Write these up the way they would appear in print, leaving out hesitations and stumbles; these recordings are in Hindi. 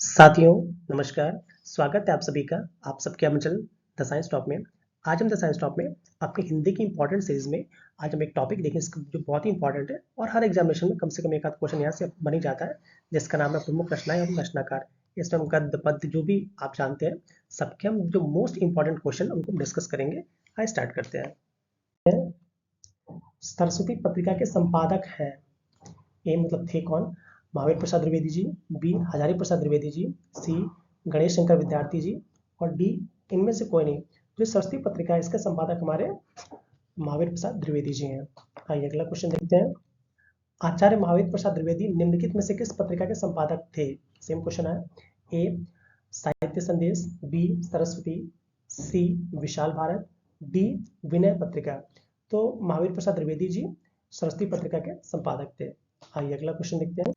साथियों नमस्कार। स्वागत है आप सभी का आप सबके अपने चैनल द साइंस टॉप में। आज हम द साइंस टॉप में अपनी हिंदी की इंपॉर्टेंट सीरीज में आज हम एक टॉपिक देखें जो बहुत ही इंपॉर्टेंट है और हर एग्जामिनेशन में कम से कम एक आध क्वेश्चन यहाँ से बन ही जाता है, जिसका नाम है प्रमुख रचनाएं एवं रचनाकार। इसमें हम गद्य पद्य जो भी आप जानते हैं सबके हम जो मोस्ट इंपॉर्टेंट क्वेश्चन उनको डिस्कस करेंगे। आइए स्टार्ट करते हैं। सरस्वती पत्रिका के संपादक हैं। ए मतलब थे कौन? महावीर प्रसाद द्विवेदी जी, बी हजारी प्रसाद द्विवेदी जी, सी गणेश शंकर विद्यार्थी जी और डी इनमें से कोई नहीं। जो सरस्वती पत्रिका है इसके संपादक हमारे महावीर प्रसाद द्विवेदी जी हैं। आइए अगला क्वेश्चन देखते हैं। आचार्य महावीर प्रसाद द्विवेदी निम्नलिखित में से किस पत्रिका के संपादक थे? सेम क्वेश्चन है। ए साहित्य संदेश, बी सरस्वती, सी विशाल भारत, डी विनय पत्रिका। तो महावीर प्रसाद द्विवेदी जी सरस्वती पत्रिका के संपादक थे। आइए अगला क्वेश्चन देखते हैं।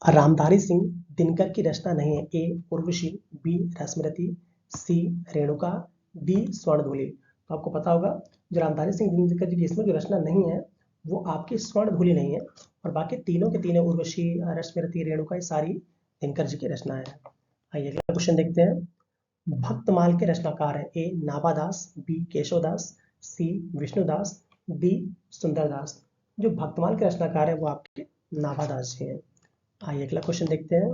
रामधारी सिंह दिनकर की रचना नहीं है। ए उर्वशी, बी रश्मिरथी, सी रेणुका, डी स्वर्णधूलि। तो आपको पता होगा जो रामधारी सिंह दिनकर जी की इसमें जो रचना नहीं है वो आपकी स्वर्णधूलि नहीं है, और बाकी तीनों के तीनों उर्वशी, रश्मिरथी, रेणुका ये सारी दिनकर जी की रचना है। आइए अगला क्वेश्चन देखते हैं। भक्तमाल के रचनाकार है। ए नाभादास, बी केशवदास, सी विष्णुदास, डी सुंदरदास। जो भक्तमाल के रचनाकार है वो आपके नाभादास जी हैं। आइए अगला क्वेश्चन देखते हैं।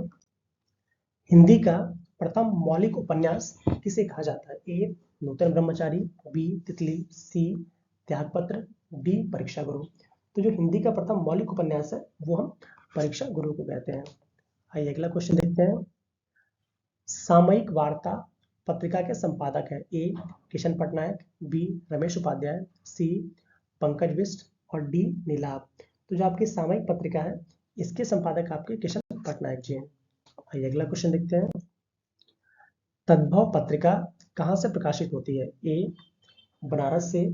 हिंदी का प्रथम मौलिक उपन्यास किसे कहा जाता है? ए नूतन ब्रह्मचारी, बी तितली, सी त्यागपत्र, डी परीक्षा गुरु। तो जो हिंदी का प्रथम मौलिक उपन्यास है वो हम परीक्षा गुरु को कहते हैं। आइए अगला क्वेश्चन देखते हैं। सामयिक वार्ता पत्रिका के संपादक है। ए किशन पटनायक, बी रमेश उपाध्याय, सी पंकज बिष्ट और डी नीलाभ। तो जो आपकी सामयिक पत्रिका है इसके संपादक आपके किशन पटनायक जी हैं। आइए अगला क्वेश्चन देखते हैं। तद्भव पत्रिका कहां से प्रकाशित होती है? ए बनारस से,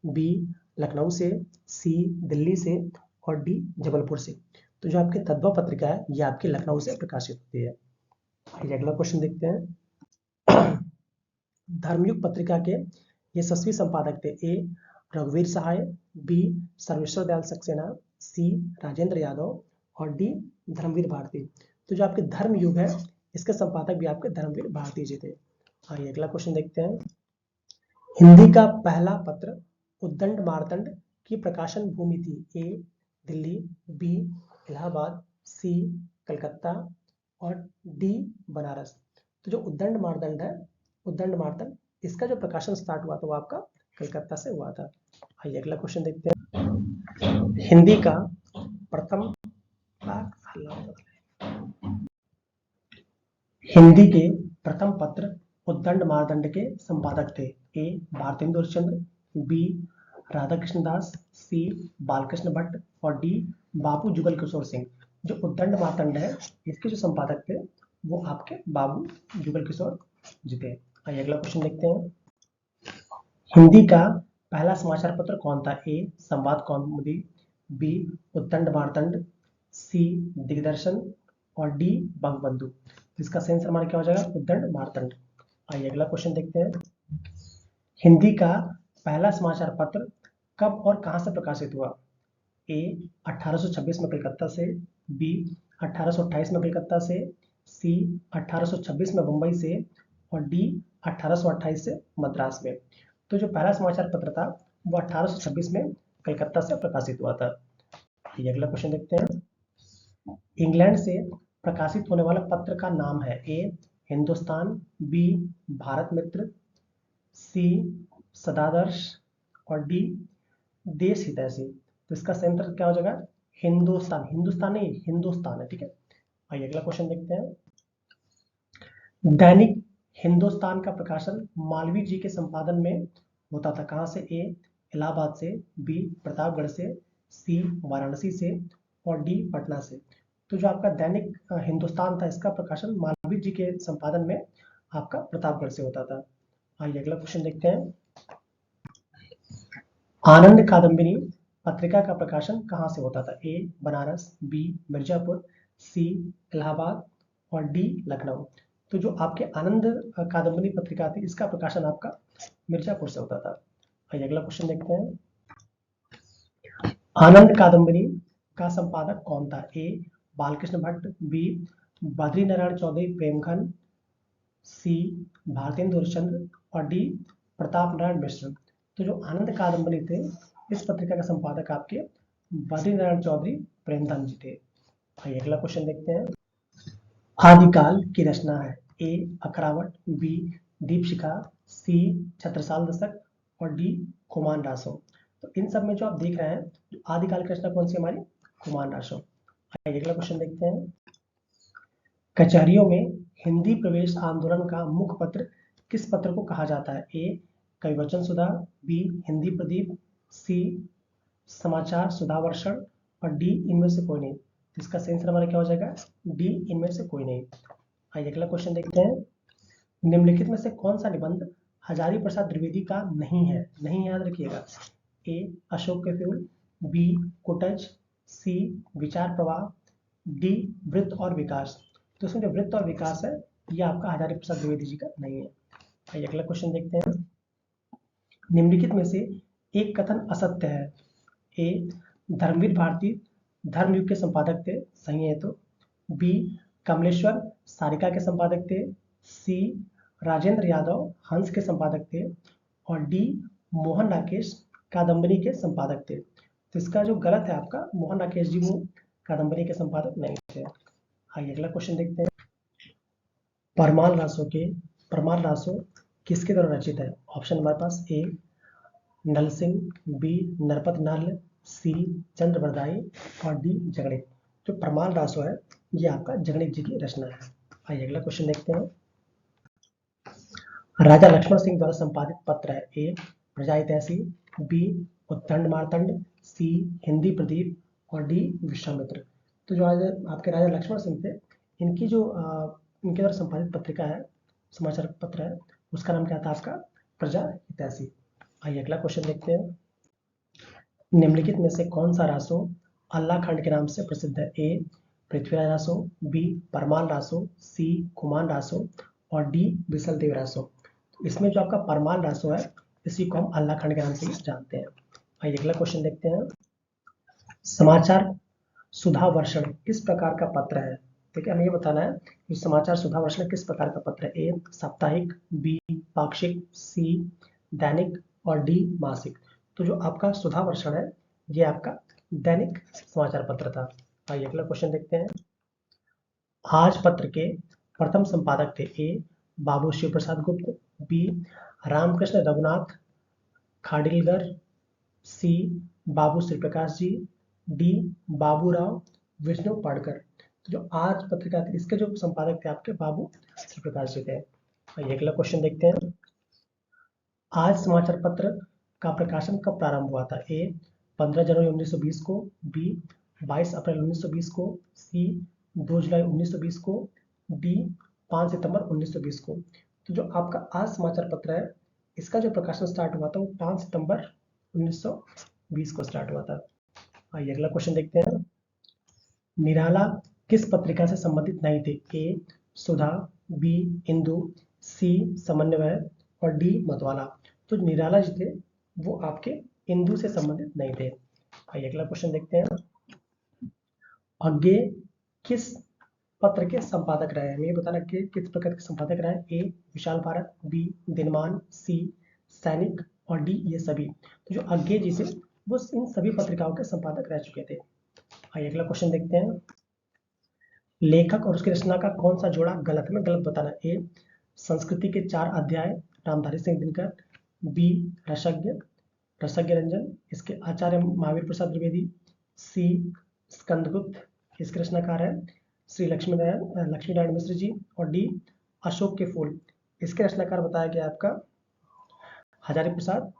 बी लखनऊ से, सी दिल्ली से और डी जबलपुर से। तो जो आपकी तद्भव पत्रिका है ये आपकी लखनऊ से प्रकाशित होती है। आइए अगला क्वेश्चन देखते हैं। धर्मयुग पत्रिका के यशस्वी संपादक थे। ए रघुवीर सहाय, बी सर्वेश्वर दयाल सक्सेना, सी राजेंद्र यादव और डी धर्मवीर भारती। तो जो आपके धर्मयुग है इसके संपादक भी आपके धर्मवीर भारती जी थे। आइए अगला क्वेश्चन देखते हैं। हिंदी का पहला पत्र उद्दंड मार्तंड की प्रकाशन भूमि थी। ए दिल्ली, बी इलाहाबाद, सी कलकत्ता और डी बनारस। तो जो उद्दंड मार्तंड है, उद्दंड मार्तंड इसका जो प्रकाशन स्टार्ट हुआ था वो आपका कलकत्ता से हुआ था। आइए अगला क्वेश्चन देखते हैं। हिंदी का प्रथम हिंदी के प्रथम पत्र उद्दंड मार्तंड के संपादक थे। ए भारतेंदु चंद्र, बी राधाकृष्ण दास, सी बालकृष्ण भट्ट और डी बाबू जुगल किशोर सिंह। जो उद्दंड मार्तंड है इसके जो संपादक थे वो आपके बाबू जुगल किशोर जी थे। आइए अगला क्वेश्चन देखते हैं। हिंदी का पहला समाचार पत्र कौन था? ए संवाद कौमुदी, बी उद्दंड मार्तंड, सी दिग्दर्शन और डी बंगबंधु। इसका सही आंसर हमारा क्या हो जाएगा? उद्दंड मार्तंड। आइए अगला क्वेश्चन देखते हैं। हिंदी का पहला समाचार पत्र कब और कहां से प्रकाशित हुआ? ए 1826 में कलकत्ता से, बी 1828 में कलकत्ता से, सी 1826 में मुंबई से और डी 1828 से मद्रास में। तो जो पहला समाचार पत्र था वो 1826 में कलकत्ता से प्रकाशित हुआ था। ये अगला क्वेश्चन देखते हैं। इंग्लैंड से प्रकाशित होने वाला पत्र का नाम है। ए हिंदुस्तान, बी भारत मित्र, सी सदादर्श और डी देश हितैषी। तो इसका सही आंसर क्या हो जाएगा? हिंदुस्तान। हिंदुस्तान नहीं, हिंदुस्तान है, ठीक है। आइए अगला क्वेश्चन देखते हैं। दैनिक हिंदुस्तान का प्रकाशन मालवीय जी के संपादन में होता था। कहां से? ए इलाहाबाद से, बी प्रतापगढ़ से, सी वाराणसी से और डी पटना से। तो जो आपका दैनिक हिंदुस्तान था इसका प्रकाशन मालवीय जी के संपादन में आपका प्रतापगढ़ से होता था। आइए अगला क्वेश्चन देखते हैं। आनंद कादम्बिनी पत्रिका का प्रकाशन कहां से होता था? ए बनारस, बी मिर्जापुर, सी इलाहाबाद और डी लखनऊ। तो जो आपके आनंद कादम्बिनी पत्रिका थी इसका प्रकाशन आपका मिर्जापुर से होता था। आइए अगला क्वेश्चन देखते हैं। आनंद कादम्बिनी का संपादक कौन था? ए बालकृष्ण भट्ट, बी बद्री नारायण चौधरी प्रेमखंड, सी भारतेंदु हरिश्चंद्र और डी प्रताप नारायण मिश्र। तो जो आनंद कादम्बरी थे इस पत्रिका का संपादक आपके बद्री नारायण चौधरी प्रेमधन जी थे। आइए अगला क्वेश्चन देखते हैं। आदिकाल की रचना है ए अखरावट, बी दीपशिखा, सी छत्रसाल दशक और डी कुमार रासो। तो इन सब में जो आप देख रहे हैं आदिकाल की रचना कौन सी हमारी कुमार रासो। आइए अगला क्वेश्चन देखते हैं। कचहरियों में हिंदी प्रवेश आंदोलन का मुख्य पत्र किस पत्र को कहा जाता है? ए कविवचन सुधा, बी हिंदी प्रदीप, सी समाचार सुधावर्षण और डी इनमें से कोई नहीं। इसका सही आंसर हमारा क्या हो जाएगा? डी इनमें से कोई नहीं। आइए अगला क्वेश्चन देखते हैं। निम्नलिखित में से कौन सा निबंध हजारी प्रसाद द्विवेदी का नहीं है? नहीं याद रखिएगा। ए अशोक के फूल, बी कुटज, सी विचार प्रवाह, डी वृत्त और विकास। तो इसमें जो वृत्त और विकास है यह आपका हजारी प्रसाद द्विवेदी जी का नहीं है। आइए अगला क्वेश्चन देखते हैं। निम्नलिखित में से एक कथन असत्य है। ए धर्मवीर भारती धर्मयुग के संपादक थे, सही है। तो बी कमलेश्वर सारिका के संपादक थे, सी राजेंद्र यादव हंस के संपादक थे और डी मोहन राकेश कादम्बरी के संपादक थे। तो इसका जो गलत है आपका, मोहन राकेश जी वो कादम्बरी के संपादक नहीं थे। आइए अगला क्वेश्चन देखते हैं। परमाल रासो किसके द्वारा रचित है? ऑप्शन हमारे पास ए नल सिंह, बी नरपत नल, सी चंद्रवरदाई और डी जगणिक। जो परमाल रासो है ये आपका जगणिक जी की रचना है। आइए अगला क्वेश्चन देखते हैं। राजा लक्ष्मण सिंह द्वारा संपादित पत्र है। ए प्रजा हितैषी, बी उत्तंड मार्तंड, सी हिंदी प्रदीप और डी विश्वामित्र। तो जो आज आपके राजा लक्ष्मण सिंह थे इनकी जो इनके द्वारा संपादित पत्रिका है, समाचार पत्र है, उसका नाम क्या था आपका? प्रजा हितैषी। आइए अगला क्वेश्चन देखते हैं। निम्नलिखित में से कौन सा रासो अल्लाह खंड के नाम से प्रसिद्ध है? ए पृथ्वीराज रासो, बी परमाल रासो, सी कुमान रासो और डी विसल देव रासो। तो इसमें जो आपका परमाल रासो है इसी को हम अल्लाह खंड के नाम से जानते हैं। आइए अगला क्वेश्चन देखते हैं। समाचार सुधावर्षण किस प्रकार का पत्र है? ठीक है, हमें ये बताना है कि समाचार सुधावर्षण किस प्रकार का पत्र है। ए साप्ताहिक, बी पाक्षिक, सी दैनिक और डी मासिक। तो जो आपका सुधावर्षण है ये आपका दैनिक समाचार पत्र था। आइए अगला क्वेश्चन देखते हैं। आज पत्र के प्रथम संपादक थे। ए बाबू शिव प्रसाद गुप्त, बी रामकृष्ण रघुनाथ खाडिलकर, सी बाबू श्री प्रकाश जी, डी बाबूराव विष्णु पाड़कर। तो जो आज पत्रिका थी इसके जो संपादक थे आपके बाबू श्री प्रकाश जी थे। आइए अगला क्वेश्चन देखते हैं। आज समाचार पत्र का प्रकाशन कब प्रारंभ हुआ था? ए 15 जनवरी 1920 को, बी 22 अप्रैल 1920 को, सी 2 जुलाई 1920 को, डी 5 सितंबर 1920 को। तो जो आपका आज समाचार पत्र है इसका जो प्रकाशन स्टार्ट हुआ था वो 5 सितंबर 1920 को स्टार्ट हुआ था। आइए अगला क्वेश्चन देखते हैं। निराला किस पत्रिका से संबंधित नहीं थे? ए सुधा, बी इंदु, सी समन्वय और डी मतवाला। तो निराला जी थे वो आपके इंदु से संबंधित नहीं थे। आइए अगला क्वेश्चन देखते हैं। आगे किस पत्र के संपादक रहे? हमें बताना कि किस प्रकार के संपादक रहे। ए विशाल भारत, बी दिनमान, सी सैनिक और डी ये सभी। तो जो आगे जी थे वो इन सभी पत्रिकाओं के संपादक रह चुके थे। आइए अगला क्वेश्चन देखते हैं। लेखक और उसकी रचना का कौन सा जोड़ा गलत है? मैं गलत बताना। ए संस्कृति के 4 अध्याय रामधारी सिंह दिनकर, बी रसज्ञ रंजन इसके आचार्य महावीर प्रसाद द्विवेदी, सी स्कंदगुप्त इसके रचनाकार है श्री लक्ष्मी नारायण मिश्र जी और डी अशोक के फूल इसके रचनाकार बताया गया आपका हजारी प्रसाद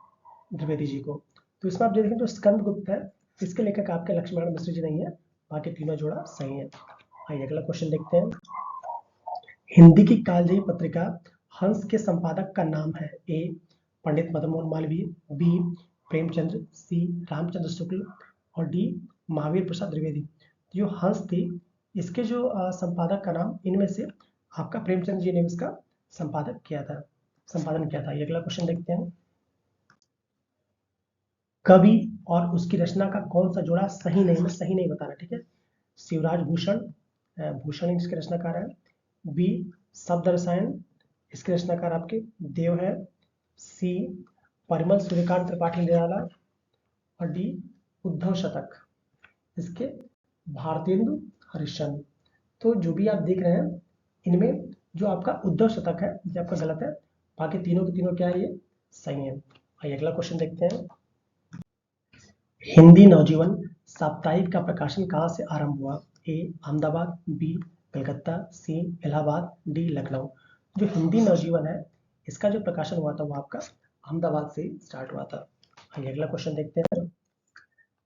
द्विवेदी जी को। तो इसमें आप देखें जो स्कंदगुप्त है इसके लेखक आपके लक्ष्मी नारायण मिश्र जी नहीं है, बाकी तीनों जोड़ा सही है। आइए अगला क्वेश्चन देखते हैं। हिंदी की कालजयी पत्रिका हंस के संपादक का नाम है। ए पंडित मदन मोहन मालवीय, बी प्रेमचंद्र, सी रामचंद्र शुक्ल और डी महावीर प्रसाद द्विवेदी। जो हंस थी इसके जो संपादक का नाम इनमें से आपका प्रेमचंद्र जी ने इसका संपादन किया था। ये अगला क्वेश्चन देखते हैं। कवि और उसकी रचना का कौन सा जोड़ा सही नहीं, मैं सही नहीं बताना, ठीक है। शिवराज भूषण, भूषण इसके रचनाकार है। बी शब्द रसायन, इसके रचनाकार आपके देव है। सी परिमल सूर्यकांत त्रिपाठी निराला। और डी उद्धव शतक, इसके भारतेंदु हरिश्चंद्र। तो जो भी आप देख रहे हैं इनमें जो आपका उद्धव शतक है ये आपका गलत है, बाकी तीनों के तीनों क्या है, ये सही है। आइए अगला क्वेश्चन देखते हैं। हिंदी नवजीवन साप्ताहिक का प्रकाशन कहाँ से आरंभ हुआ? ए अहमदाबाद, बी कलकत्ता, सी इलाहाबाद, डी लखनऊ। जो हिंदी नवजीवन है इसका जो प्रकाशन हुआ था वो आपका अहमदाबाद से स्टार्ट हुआ था। आइए अगला क्वेश्चन देखते हैं।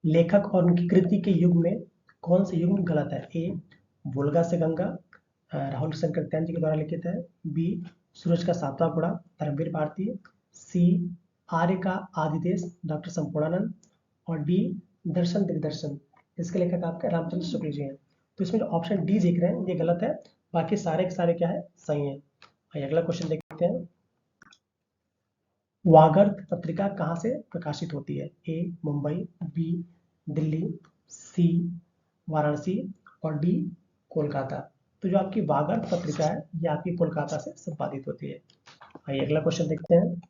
लेखक और उनकी कृति के युग में कौन से युग गलत है? ए वोल्गा से गंगा, राहुल शंकर तैन जी के द्वारा लिखित है। बी सूरज का सातवां घोड़ा, धर्मवीर भारती। सी आर्य का आदि देश, डॉक्टर संपूर्णानंद। और डी दर्शन दिग्दर्शन, इसके लेखक आपके रामचंद्र शुक्ल जी हैं। तो इसमें जो ऑप्शन डी देख रहे हैं ये गलत है, बाकी सारे के सारे क्या है, सही है। आइए अगला क्वेश्चन देखते हैं। वागर्त पत्रिका कहाँ से प्रकाशित होती है? ए मुंबई, बी दिल्ली, सी वाराणसी और डी कोलकाता। तो जो आपकी वागर्त पत्रिका है ये आपकी कोलकाता से संपादित होती है। आइए अगला क्वेश्चन देखते हैं।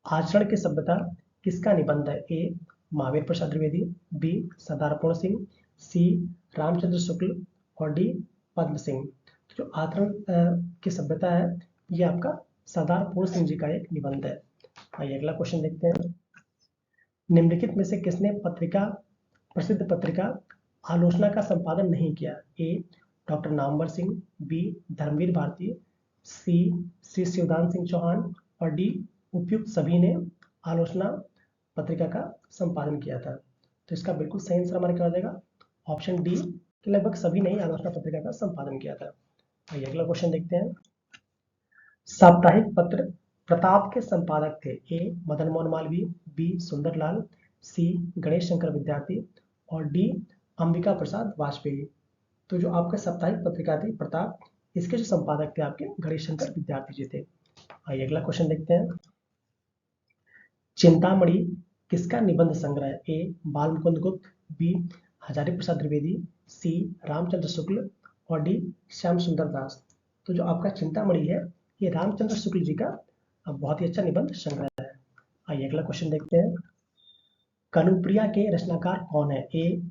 आचरण की सभ्यता किसका निबंध है? ए महावीर प्रसाद द्विवेदी, बी सरदार पूर्ण सिंह, सी रामचंद्र शुक्ल और डी पद्म सिंह। जो आचरण की सभ्यता है ये आपका सरदार पूर्ण सिंह जी का एक निबंध है। आइए अगला क्वेश्चन देखते हैं। निम्नलिखित में से किसने प्रसिद्ध पत्रिका आलोचना का संपादन नहीं किया? ए डॉक्टर नामवर सिंह, बी धर्मवीर भारती, सी श्री शिवदान सिंह चौहान और डी उपयुक्त सभी ने आलोचना पत्रिका का संपादन किया था। तो इसका बिल्कुल सही आंसर हमारा क्या हो जाएगा, ऑप्शन डी कि लगभग सभी ने आलोचना पत्रिका का संपादन किया था। आइए अगला क्वेश्चन देखते हैं। साप्ताहिक पत्र प्रताप के संपादक थे? ए मदन मोहन मालवीय, बी सुंदरलाल, सी गणेश शंकर विद्यार्थी और डी अंबिका प्रसाद वाजपेयी। तो जो आपका साप्ताहिक पत्रिका थी प्रताप, इसके जो संपादक थे आपके गणेश शंकर विद्यार्थी जी थे। आइए अगला क्वेश्चन देखते हैं। चिंतामणि किसका निबंध संग्रह है? ए बाल मुकुंद गुप्त, बी हजारी प्रसाद द्विवेदी, सी रामचंद्र शुक्ल और डी श्याम सुंदर दास। तो जो आपका चिंतामणि है ये रामचंद्र शुक्ल जी का बहुत ही अच्छा निबंध संग्रह है। आइए अगला क्वेश्चन देखते हैं। कनुप्रिया के रचनाकार कौन है? ए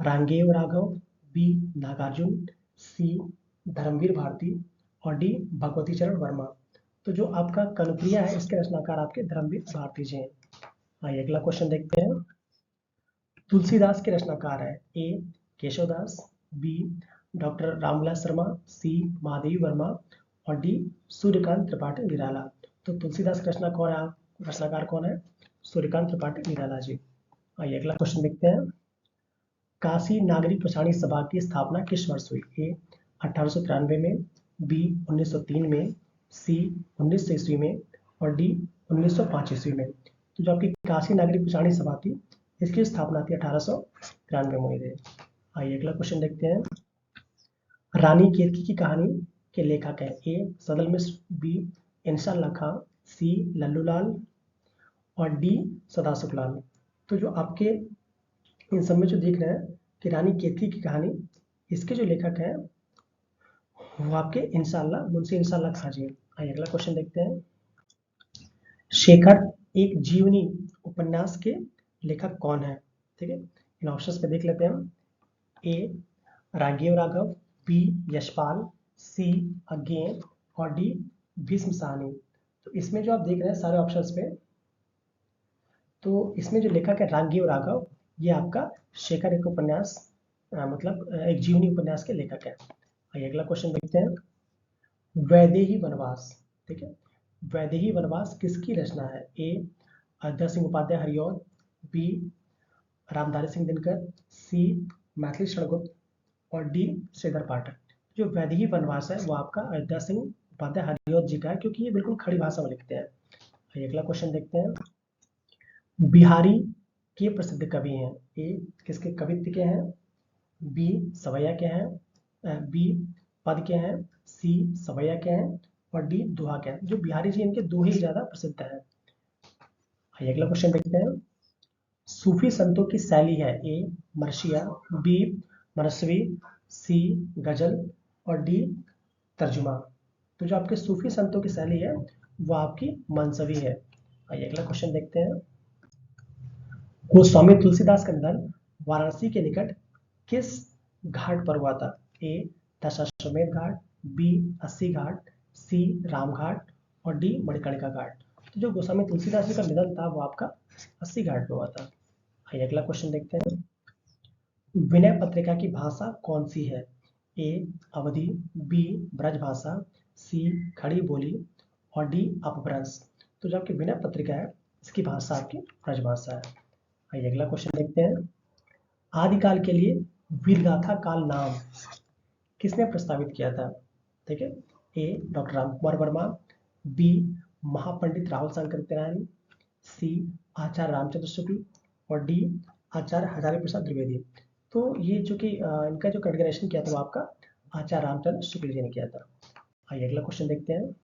रांगेय राघव, बी नागार्जुन, सी धर्मवीर भारती और डी भगवती चरण वर्मा। तो जो आपका कनुप्रिया है इसके रचनाकार आपके धर्मवीर भारती जी हैं। आइए अगला क्वेश्चन देखते हैं। तुलसीदास के रचनाकार है? ए केशवदास, बी डॉक्टर रामविलास शर्मा, सी महादेवी वर्मा और डी सूर्यकांत त्रिपाठी निराला। तो तुलसीदास का रचनाकार कौन है? सूर्यकांत त्रिपाठी निराला जी। आइए अगला क्वेश्चन देखते हैं। काशी नागरिक प्रसारणी सभा की स्थापना किस वर्ष हुई? ए 1893 में, बी 1903 में, सी 1900 ईस्वी में और डी 1905 ईस्वी में। तो जो आपकी काशी नागरिक प्रसारणी सभा थी इसकी स्थापना थी 1893 में हुई थी। आइए अगला क्वेश्चन देखते हैं। रानी केतकी की कहानी के लेखक हैं? ए सदल मिश्र, बी इंशाल्लाह खां, सी लल्लूलाल और डी सदाशिव लाल। तो जो आपके इन सब में जो देख रहे हैं कि रानी केतकी की कहानी, इसके जो लेखक हैं वो आपके इंशाल्लाह मुंशी इंशाल्लाह खां जी। आइए अगला क्वेश्चन देखते हैं। शेखर एक जीवनी उपन्यास के लेखक कौन है? ठीक है, इन ऑप्शंस पे देख लेते हैं हम। ए रांगेय राघव, बी यशपाल, सी अज्ञेय और डी भीष्म साहनी। तो इसमें जो आप देख रहे हैं सारे ऑप्शंस पे, तो इसमें जो लेखक है रांगेय राघव, ये आपका शेखर एक उपन्यास मतलब एक जीवनी उपन्यास के लेखक है। आइए अगला क्वेश्चन देखते हैं। वैदेही वनवास, ठीक है, वैदेही वनवास किसकी रचना है? ए अयोध्या सिंह उपाध्याय हरिऔध, बी रामधारी सिंह दिनकर, सी मैथिली शरणगुप्त और डी श्रीधर पाठक। जो वैदेही वनवास है वो आपका अयोध्या सिंह उपाध्याय हरिऔध जी का है, क्योंकि ये बिल्कुल खड़ी भाषा में लिखते हैं। आइए अगला क्वेश्चन देखते हैं। बिहारी के प्रसिद्ध कवि हैं? ए किसके कवित्व के हैं, बी सवैया के हैं, बी पद के हैं, सी सवैया के हैं और डी दोहा के हैं। जो बिहारी जी इनके दो ही ज्यादा प्रसिद्ध है। आइए अगला क्वेश्चन देखते हैं। सूफी संतों की शैली है? ए मरसिया, बी मनस्वी, सी गजल और डी तर्जुमा। तो जो आपके सूफी संतों की शैली है वो आपकी मंसवी है। आइए अगला क्वेश्चन देखते हैं। गोस्वामी तुलसीदास का निधन वाराणसी के निकट किस घाट पर हुआ था? ए दशाश्वमेध घाट, बी अस्सी घाट, सी रामघाट और डी मणिकर्णिका घाट। तो जो गोस्वामी तुलसीदास जी का निधन था वो आपका अस्सी घाट पे हुआ था। आइए अगला क्वेश्चन देखते हैं। विनय पत्रिका की भाषा कौन सी है? ए अवधी, बी ब्रजभाषा, सी खड़ी बोली और डी अपभ्रंश। तो जो आपकी विनय पत्रिका है इसकी भाषा आपकी ब्रजभाषा है। आइए अगला क्वेश्चन देखते हैं। आदिकाल के लिए वीरगाथा काल नाम किसने प्रस्तावित किया था? ठीक है, ए डॉक्टर राम कुमार वर्मा, बी महापंडित राहुल शंकर तिवारी, सी आचार्य रामचंद्र शुक्ल और डी आचार्य हजारी प्रसाद द्विवेदी। तो ये जो कि इनका जो कैटेगराइजेशन किया था वो आपका आचार्य रामचंद्र शुक्ल जी ने किया था। आइए अगला क्वेश्चन देखते हैं।